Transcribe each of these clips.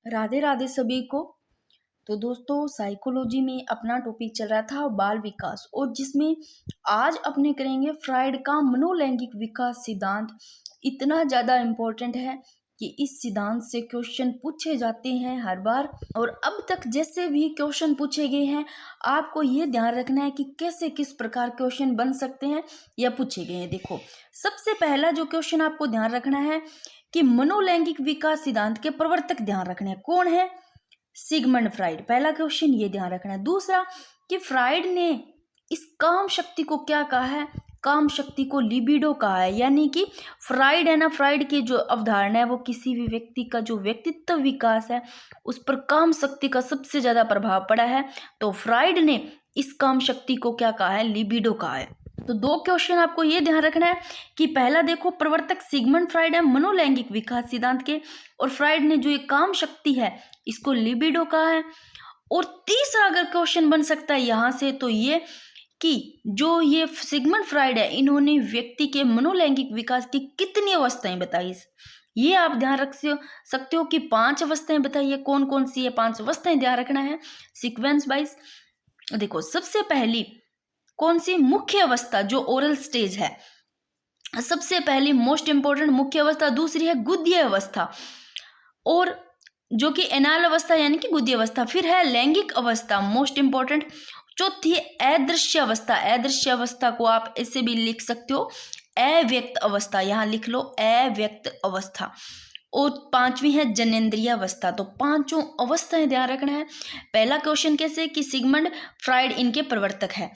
राधे राधे सभी को। तो दोस्तों, साइकोलॉजी में अपना टॉपिक चल रहा था बाल विकास, और जिसमें आज अपने करेंगे फ्राइड का मनोलैंगिक विकास सिद्धांत। इतना ज़्यादा इम्पोर्टेंट है कि इस सिद्धांत से क्वेश्चन पूछे जाते हैं हर बार, और अब तक जैसे भी क्वेश्चन पूछे गए हैं आपको ये ध्यान रखना है कि कैसे किस प्रकार क्वेश्चन बन सकते हैं या पूछे गए हैं। देखो, सबसे पहला जो क्वेश्चन आपको ध्यान रखना है कि मनोलैंगिक विकास सिद्धांत के प्रवर्तक ध्यान रखने हैं, कौन है? Sigmund Freud. पहला क्वेश्चन ये ध्यान रखना है। दूसरा कि फ्राइड ने इस काम शक्ति को क्या कहा है? काम शक्ति को लिबिडो कहा है। यानी कि फ्राइड है ना, फ्राइड की जो अवधारणा है वो किसी भी व्यक्ति का जो व्यक्तित्व विकास है उस पर काम शक्ति का सबसे ज्यादा प्रभाव पड़ा है। तो फ्राइड ने इस काम शक्ति को क्या कहा है? लिबिडो कहा है। तो दो क्वेश्चन आपको ये ध्यान रखना है कि पहला देखो, प्रवर्तक सिगमंड फ्राइड है मनोलैंगिक विकास सिद्धांत के, और फ्राइड ने जो ये काम शक्ति है इसको लिबिडो कहा है। और तीसरा अगर क्वेश्चन बन सकता है यहां से तो ये कि जो ये सिगमंड फ्राइड है इन्होंने व्यक्ति के मनोलैंगिक विकास की कितनी अवस्थाएं बताई। ये आप ध्यान रख सकते हो कि 5 अवस्थाएं बताइए। कौन कौन सी ये 5 अवस्थाएं ध्यान रखना है सीक्वेंस वाइज। देखो, सबसे पहली कौन सी? मुख्य अवस्था, जो ओरल स्टेज है, सबसे पहली मोस्ट इंपॉर्टेंट मुख्य अवस्था। दूसरी है गुद्य अवस्था, और जो कि एनाल अवस्था यानी कि गुद्य अवस्था। फिर है लैंगिक अवस्था, मोस्ट इंपॉर्टेंट। चौथी है अदृश्य अवस्था। अदृश्य अवस्था को आप ऐसे भी लिख सकते हो अव्यक्त अवस्था, यहां लिख लो अव्यक्त अवस्था। और पांचवी है जनेंद्रिय अवस्था। तो पांचों अवस्थाएं ध्यान रखना है। पहला क्वेश्चन कैसे कि सिगमंड फ्राइड इनके प्रवर्तक है,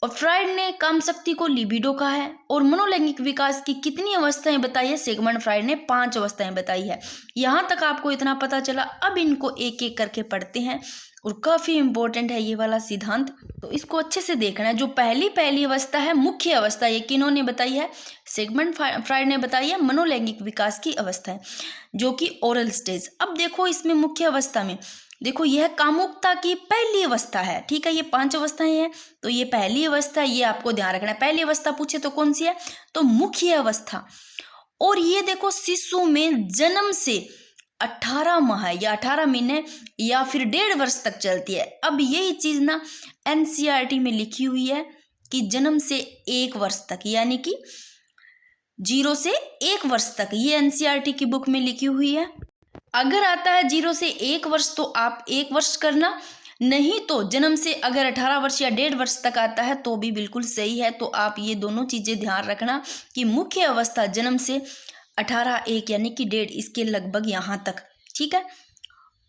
और फ्राइड ने काम शक्ति को लिबिडो कहा है, और मनोलैंगिक विकास की कितनी अवस्थाएं बताई है? सिगमंड फ्राइड ने 5 अवस्थाएं बताई है। यहां तक आपको इतना पता चला। अब इनको एक एक करके पढ़ते हैं, और काफी इंपॉर्टेंट है ये वाला सिद्धांत, तो इसको अच्छे से देखना है। जो पहली अवस्था है मुख्य अवस्था, ये किन्होंने बताई है? सिगमंड फ्राइड ने बताई है मनोलैंगिक विकास की अवस्था है, जो कि ओरल स्टेज। अब देखो, इसमें मुख्य अवस्था में देखो यह कामुकता की पहली अवस्था है। ठीक है, ये 5 अवस्थाएं हैं, तो ये पहली अवस्था, ये आपको ध्यान रखना है। पहली अवस्था पूछे तो कौन सी है? तो मुख्य अवस्था। और ये देखो, शिशु में जन्म से 18 माह या 18 महीने या फिर 1.5 वर्ष तक चलती है। अब यही चीज ना एनसीईआरटी में लिखी हुई है कि जन्म से 1 वर्ष तक, यानी कि 0 से 1 वर्ष तक, ये एनसीईआरटी की बुक में लिखी हुई है। अगर आता है 0 से 1 वर्ष तो आप 1 वर्ष करना, नहीं तो जन्म से अगर 18 वर्ष या 1.5 वर्ष तक आता है तो भी बिल्कुल सही है। तो आप ये दोनों चीजें ध्यान रखना कि मुख्य अवस्था जन्म से 18 1 यानी कि 1.5, इसके लगभग यहाँ तक। ठीक है,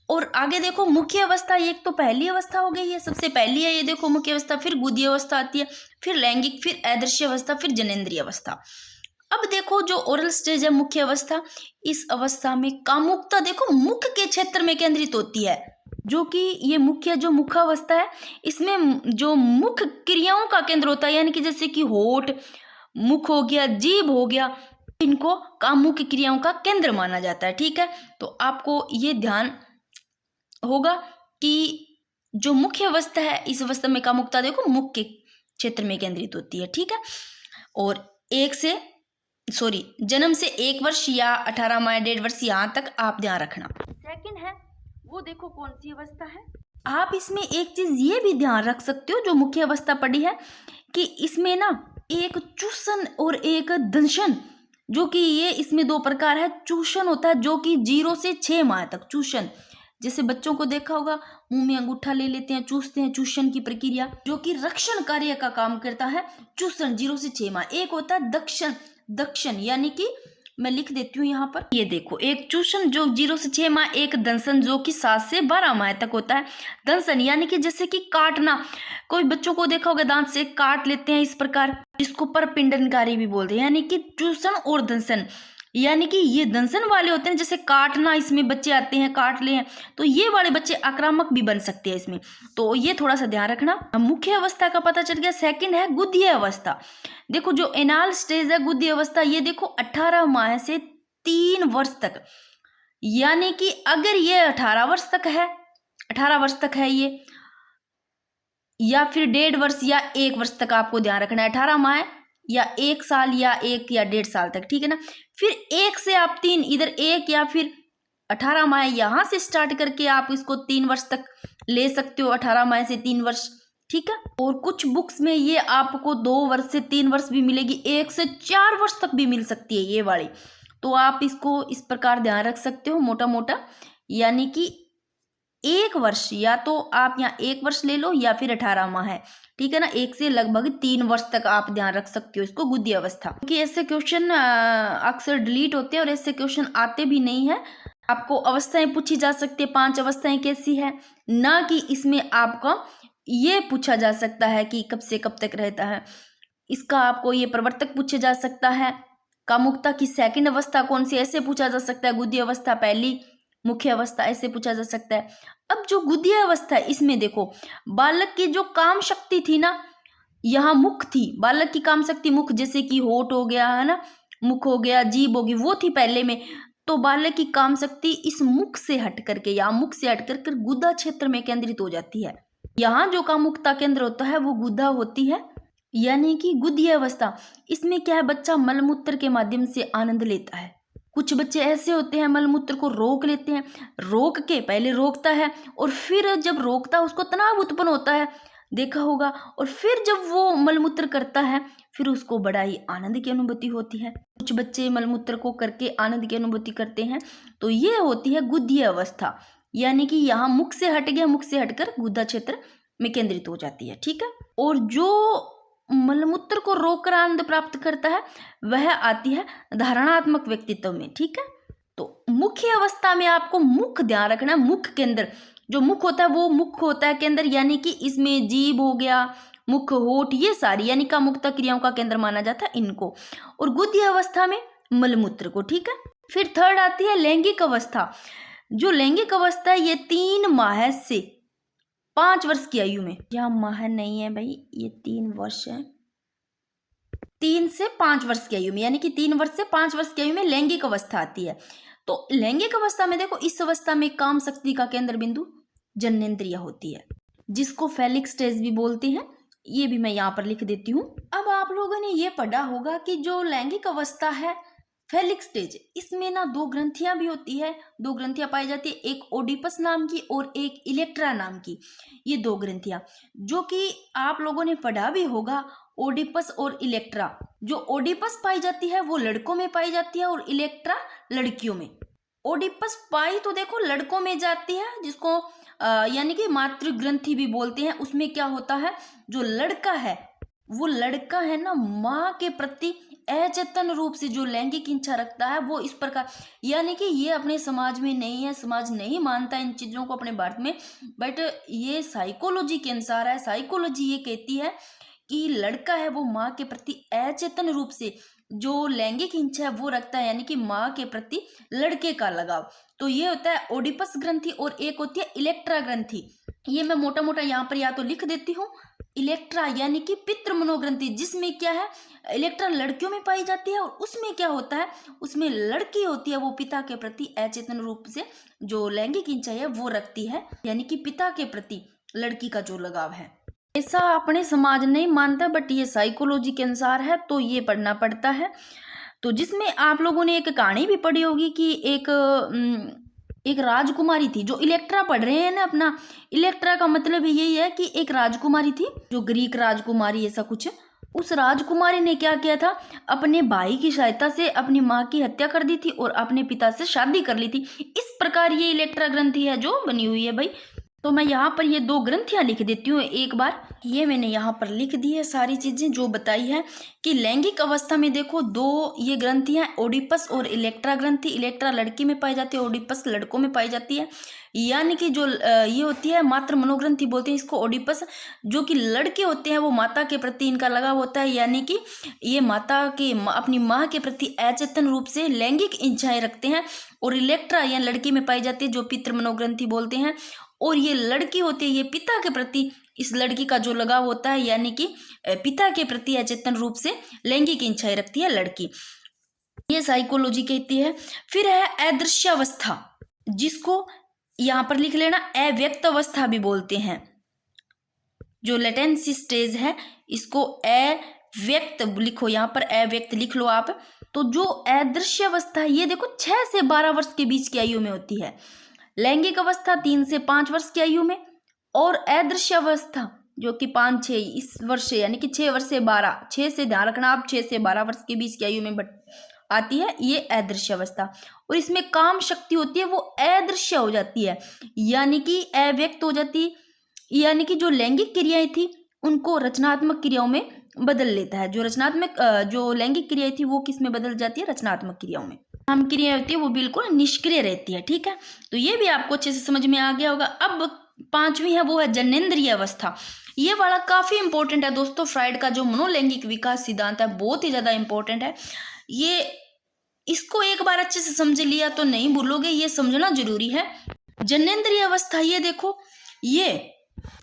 और आगे देखो, मुख्य अवस्था एक तो पहली अवस्था हो गई है, सबसे पहली है ये देखो मुख्य अवस्था। फिर गुदी अवस्था आती है, फिर लैंगिक, फिर अदृश्य अवस्था, फिर जनेंद्रिय अवस्था। अब देखो, जो ओरल स्टेज है मुख्य अवस्था, इस अवस्था में कामुकता देखो मुख के क्षेत्र में केंद्रित होती है। जो कि ये मुख्य जो मुखावस्था है इसमें जो मुख क्रियाओं का केंद्र होता है, यानी कि जैसे कि होठ, मुख हो गया, जीभ हो गया, इनको कामुक क्रियाओं का केंद्र माना जाता है। ठीक है, तो आपको ये ध्यान होगा कि जो मुख्य अवस्था है इस अवस्था में कामुकता देखो मुख के क्षेत्र में केंद्रित होती है। ठीक है, और जन्म से 1 वर्ष या 18 माह 1.5 वर्ष, यहाँ तक आप ध्यान रखना। सेकंड है वो देखो कौन सी अवस्था है। आप इसमें एक चीज ये भी ध्यान रख सकते हो, जो मुख्य अवस्था पड़ी है, कि इसमें ना एक चूषण और एक दंशन, जो कि ये इसमें 2 प्रकार है। चूषण होता है जो कि 0 से 6 माह तक चूषण, जैसे बच्चों को देखा होगा मुंह में अंगूठा ले लेते हैं, चूसते हैं, चूषण की प्रक्रिया, जो कि रक्षण कार्य का काम करता है। चूषण 0 से 6 माह। एक होता है दक्षण, यानी कि मैं लिख देती हूँ यहाँ पर, ये देखो, एक चूषण जो 0 से 6 माह, एक दंशन जो कि 7 से 12 माह तक होता है। दंशन यानी कि जैसे कि काटना, कोई बच्चों को देखा होगा दांत से काट लेते हैं इस प्रकार, जिसको परपिंडनकारी भी बोलते हैं। यानी कि चूषण और दंशन, यानी कि ये दंशन वाले होते हैं, जैसे काटना, इसमें बच्चे आते हैं काट ले हैं, तो ये वाले बच्चे आक्रामक भी बन सकते हैं इसमें, तो ये थोड़ा सा ध्यान रखना। मुख्य अवस्था का पता चल गया। सेकंड है गुद्य अवस्था। देखो, जो एनाल स्टेज है गुद्य अवस्था, ये देखो 18 माह से 3 वर्ष तक, यानी कि अगर ये 18 वर्ष तक है, 18 वर्ष तक है ये, या फिर 1.5 वर्ष या 1 वर्ष तक आपको ध्यान रखना है। 18 माह या 1 साल या 1 या 1.5 साल तक। ठीक है ना, फिर 1 से आप 3, इधर 1 या फिर 18 माह यहाँ से स्टार्ट करके आप इसको 3 वर्ष तक ले सकते हो, 18 माह से 3 वर्ष, ठीक है। और कुछ बुक्स में ये आपको 2 वर्ष से 3 वर्ष भी मिलेगी, 1 से 4 वर्ष तक भी मिल सकती है ये वाली। तो आप इसको इस प्रकार ध्यान रख सकते हो मोटा मोटा, यानी कि 1 वर्ष, या तो आप यहाँ 1 वर्ष ले लो या फिर 18 माह है, ठीक है ना। 1 से लगभग 3 वर्ष तक आप ध्यान रख सकते हो इसको गुद्दी अवस्था, क्योंकि ऐसे क्वेश्चन अक्सर डिलीट होते हैं और ऐसे क्वेश्चन आते भी नहीं है। आपको अवस्थाएं पूछी जा सकती है, 5 अवस्थाएं कैसी है, ना कि इसमें आपका ये पूछा जा सकता है कि कब से कब तक रहता है। इसका आपको ये प्रवर्तक पूछा जा सकता है। कामुकता की सेकंड अवस्था कौन सी, ऐसे पूछा जा सकता है। गुद्दी अवस्था पहली, मुख्य अवस्था, ऐसे पूछा जा सकता है। अब जो गुद्दी अवस्था है इसमें देखो, बालक की जो काम शक्ति थी ना, यहाँ मुख थी, बालक की काम शक्ति मुख, जैसे कि होठ हो गया है ना, मुख हो गया, जीभ होगी, वो थी पहले में। तो बालक की काम शक्ति इस मुख से हट करके या मुख से हट कर गुदा क्षेत्र में केंद्रित हो जाती है। यहाँ जो कामुकता केंद्र होता है वो गुदा होती है, यानी कि गुद्दी अवस्था। इसमें क्या है, बच्चा मलमूत्र के माध्यम से आनंद लेता है। कुछ बच्चे ऐसे होते हैं मलमूत्र को रोक लेते हैं, रोक के पहले रोकता है और फिर जब रोकता है उसको तनाव उत्पन्न होता है, देखा होगा, और फिर जब वो मलमूत्र करता है फिर उसको बड़ा ही आनंद की अनुभूति होती है। कुछ बच्चे मलमूत्र को करके आनंद की अनुभूति करते हैं, तो ये होती है गुद्दी अवस्था, यानी कि यहाँ मुख से हट गया, मुख से हटकर गुदा क्षेत्र में केंद्रित हो जाती है, ठीक है। और जो मलमूत्र को रोककर आनंद प्राप्त करता है वह आती है धारणात्मक व्यक्तित्व में, ठीक है। तो मुख्य अवस्था में आपको मुख ध्यान रखना है, मुख के अंदर जो मुख होता है वो मुख होता है केंद्र, यानी कि इसमें जीभ हो गया, मुख, होठ, ये सारी यानी कामुकता क्रियाओं का केंद्र माना जाता है इनको, और गुद्दी अवस्था में मलमूत्र को, ठीक है। फिर थर्ड आती है लैंगिक अवस्था। जो लैंगिक अवस्था है ये 3 माह से 5 वर्ष की आयु में, यहाँ माह नहीं है भाई, ये 3 वर्ष है, 3 से 5 वर्ष की आयु में, यानी कि 3 वर्ष से 5 वर्ष की आयु में लैंगिक अवस्था आती है। तो लैंगिक अवस्था में देखो, इस अवस्था में काम शक्ति का केंद्र बिंदु जननेंद्रिय होती है, जिसको फैलिक स्टेज भी बोलते हैं, ये भी मैं यहाँ पर लिख देती हूँ। अब आप लोगों ने ये पढ़ा होगा कि जो लैंगिक अवस्था है फैलिक स्टेज, इसमें ना 2 ग्रंथियां भी होती है, 2 ग्रंथियां पाई जाती है, एक ओडिपस नाम की और एक इलेक्ट्रा नाम की। ये 2 ग्रंथियां जो कि आप लोगों ने पढ़ा भी होगा, ओडिपस और इलेक्ट्रा। जो ओडिपस पाई जाती है वो लड़कों में पाई जाती है और इलेक्ट्रा लड़कियों में। ओडिपस पाई तो देखो लड़कों में जाती है, जिसको यानी कि मातृ ग्रंथि भी बोलते हैं। उसमें क्या होता है, जो लड़का है वो लड़का है ना, माँ के प्रति अचेतन रूप से जो लैंगिक इच्छा रखता है वो इस प्रकार, यानी कि ये अपने समाज में नहीं है, समाज नहीं मानता इन चीजों को अपने भारत में, बट ये साइकोलॉजी के अनुसार है। साइकोलॉजी ये कहती है कि लड़का है वो माँ के प्रति अचेतन रूप से जो लैंगिक इच्छा है वो रखता है, यानी कि माँ के प्रति लड़के का लगाव। तो ये होता है ओडिपस ग्रंथि, और एक होती है इलेक्ट्रा ग्रंथि। ये मैं मोटा मोटा यहाँ पर या तो लिख देती हूँ। इलेक्ट्रा यानी कि पितृ मनोग्रंथि, जिसमें क्या है, इलेक्ट्रा लड़कियों में पाई जाती है, और उसमें क्या होता है, उसमें लड़की होती है वो पिता के प्रति अचेतन रूप से जो लैंगिक इच्छा है वो रखती है, यानी कि पिता के प्रति लड़की का जो लगाव है। ऐसा अपने समाज नहीं मानता, बट ये साइकोलॉजी के अनुसार है, तो ये पढ़ना पड़ता है। तो जिसमें आप लोगों ने एक कहानी भी पढ़ी होगी कि एक राजकुमारी थी, जो इलेक्ट्रा पढ़ रहे हैं ना अपना, इलेक्ट्रा का मतलब यही है कि एक राजकुमारी थी, जो ग्रीक राजकुमारी ऐसा कुछ। उस राजकुमारी ने क्या किया था, अपने भाई की सहायता से अपनी माँ की हत्या कर दी थी और अपने पिता से शादी कर ली थी। इस प्रकार ये इलेक्ट्रा ग्रंथि है जो बनी हुई है भाई। तो मैं यहाँ पर ये 2 ग्रंथियां लिख देती हूँ एक बार। ये मैंने यहाँ पर लिख दी है सारी चीजें जो बताई है कि लैंगिक अवस्था में देखो 2 ये ग्रंथियां, ओडिपस और इलेक्ट्रा ग्रंथि। इलेक्ट्रा लड़की में पाई जाती है, ओडिपस लड़कों में पाई जाती है। यानी कि जो ये होती है मातृ मनोग्रंथि बोलते हैं इसको, ओडिपस, जो कि लड़के होते हैं वो माता के प्रति इनका लगाव होता है, यानी कि ये माता के अपनी माँ के प्रति अचेतन रूप से लैंगिक इच्छाएं रखते हैं। और इलेक्ट्रा या लड़की में पाई जाती है जो पितृ मनोग्रंथि बोलते हैं, और ये लड़की होती है ये पिता के प्रति, इस लड़की का जो लगाव होता है, यानी कि पिता के प्रति अचेतन रूप से लैंगिक इच्छाएं रखती है लड़की। ये साइकोलॉजी कहती है। फिर है अदृश्य अवस्था, जिसको यहाँ पर लिख लेना अव्यक्त अवस्था भी बोलते हैं। जो लेटेंसी स्टेज है इसको अव्यक्त लिखो, यहाँ पर अव्यक्त लिख लो आप। तो जो अदृश्य अवस्था है ये देखो 6 से 12 वर्ष के बीच की आयु में होती है, लैंगिक अवस्था 3 से 5 वर्ष की आयु में, और अदृश्य अवस्था जो कि 5-6 इस वर्ष यानी कि 6 वर्ष से 12, 6 से ध्यान रखना आप, 6 से 12 वर्ष के बीच की आयु में आती है ये अदृश्य अवस्था। और इसमें काम शक्ति होती है वो अदृश्य हो जाती है, यानी कि अव्यक्त हो जाती है, यानी कि जो लैंगिक क्रियाएं थी उनको रचनात्मक क्रियाओं में बदल लेता है। जो लैंगिक क्रियाएं थी वो किस में बदल जाती है, रचनात्मक क्रियाओं में। काम क्रिया होती है वो बिल्कुल निष्क्रिय रहती है। ठीक है, तो ये भी आपको अच्छे से समझ में आ गया होगा। अब 5वीं है वो है जननेंद्रिय अवस्था। ये वाला काफी इंपॉर्टेंट है दोस्तों, फ्राइड का जो मनोलैंगिक विकास सिद्धांत है बहुत ही ज्यादा इंपॉर्टेंट है। ये इसको एक बार अच्छे से समझ लिया तो नहीं भूलोगे, ये समझना जरूरी है। जननेंद्रिय अवस्था ये देखो, ये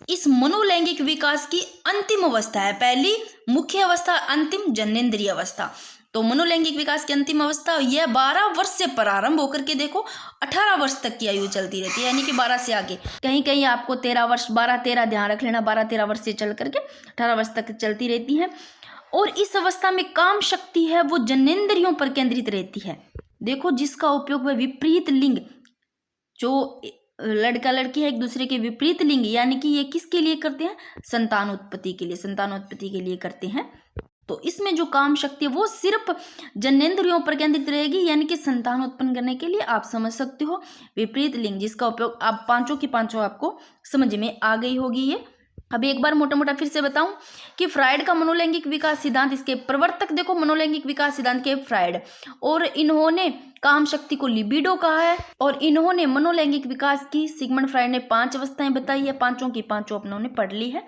इस मनोलैंगिक विकास की अंतिम अवस्था है। पहली मुख्य अवस्था, अंतिम जननेंद्रिय अवस्था। तो मनोलैंगिक विकास की अंतिम अवस्था यह 12 वर्ष से प्रारंभ होकर के देखो 18 वर्ष तक की आयु चलती रहती है, यानी कि 12 से आगे। कहीं कहीं आपको 13 वर्ष, 12-13 ध्यान रख लेना, 12-13 वर्ष से चल करके 18 वर्ष तक चलती रहती है। और इस अवस्था में काम शक्ति है वो जननेंद्रियों पर केंद्रित रहती है। देखो, जिसका उपयोग वह विपरीत लिंग, जो लड़का लड़की है एक दूसरे के विपरीत लिंग, यानी कि ये किसके लिए करते हैं, संतानोत्पत्ति के लिए करते हैं। तो इसमें जो काम शक्ति है वो सिर्फ जननेंद्रियों पर केंद्रित रहेगी, यानी कि संतान उत्पन्न करने के लिए। आप समझ सकते हो विपरीत लिंग, जिसका उपयोग आप पांचों की पांचों आपको समझ में आ गई होगी। ये अब एक बार मोटा मोटा फिर से बताऊं कि फ्राइड का मनोलैंगिक विकास सिद्धांत, इसके प्रवर्तक देखो मनोलैंगिक विकास सिद्धांत के फ्राइड, और इन्होंने काम शक्ति को लिबिडो कहा है। और इन्होंने मनोलैंगिक विकास की सिगमंड फ्राइड ने 5 अवस्थाएं बताई है, पांचों की पांचों अपनों ने पढ़ ली है।